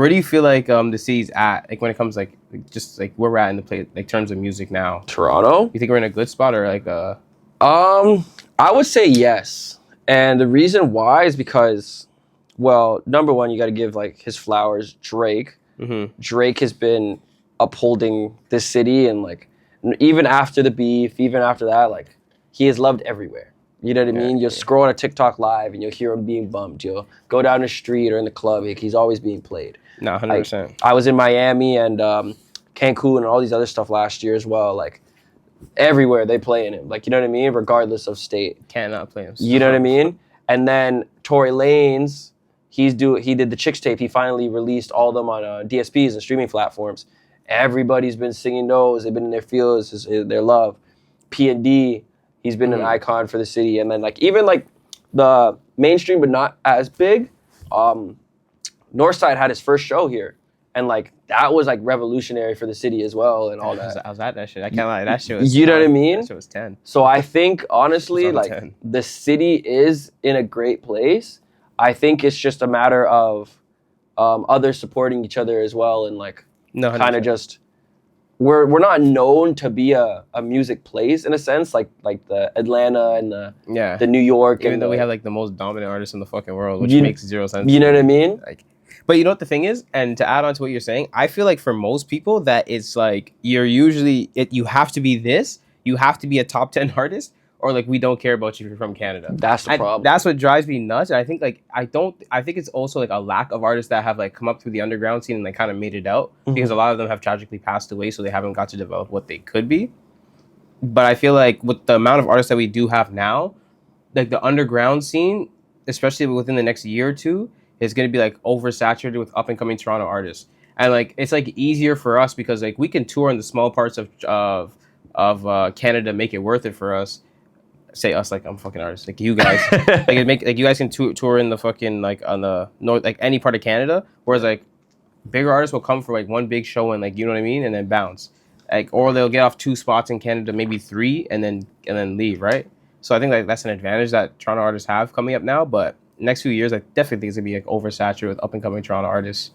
Where do you feel like the city's at? Like when it comes like just like where we're at in the play like terms of music now. Toronto? You think we're in a good spot or like I would say yes. And the reason why is because, well, number one, you got to give like his flowers, Drake. Mm-hmm. Drake has been upholding this city, and like even after the beef, even after that, like he is loved everywhere. You know what I mean? You'll scroll on a TikTok live and you'll hear him being bumped. You'll go down the street or in the club, like, he's always being played. No, 100%. I was in Miami and Cancun and all these other stuff last year as well. Like everywhere they playing him. Like, you know what I mean? Regardless of state. Cannot play him. You know what I mean? And then Tory Lanez, he did the Chicks tape. He finally released all of them on DSPs and streaming platforms. Everybody's been singing those. They've been in their fields, their love. P&D, he's been an icon for the city. And then like even like the mainstream but not as big, Northside had his first show here. And like that was like revolutionary for the city as well and all that. I was at that shit. I can't lie. That shit was You know what I mean? That shit was 10. So I think honestly like 10. the city is in a great place. I think it's just a matter of others supporting each other as well and like kind of just we're not known to be a music place in a sense like the Atlanta and the New York. Even and though we have like the most dominant artists in the fucking world, which makes zero sense. You know what I mean? Like, but you know what the thing is, and to add on to what you're saying, I feel like for most people that it's like you're usually you have to be this, you have to be a top 10 artist, or like we don't care about you if you're from Canada. That's the problem. That's what drives me nuts. And I think like I think it's also like a lack of artists that have like come up through the underground scene and like kind of made it out because a lot of them have tragically passed away, so they haven't got to develop what they could be. But I feel like with the amount of artists that we do have now, like the underground scene, especially within the next year or two, is going to be like oversaturated with up and coming Toronto artists. And like it's like easier for us because like we can tour in the small parts of Canada, make it worth it for us. Say us like I'm a fucking artist, like you guys, like you guys can tour in the fucking like on the north, like any part of Canada. Whereas like bigger artists will come for like one big show and like you know what I mean, and then bounce, like or they'll get off 2 spots in Canada, maybe 3, and then leave, right? So I think like that's an advantage that Toronto artists have coming up now. But next few years, I definitely think it's gonna be like oversaturated with up and coming Toronto artists.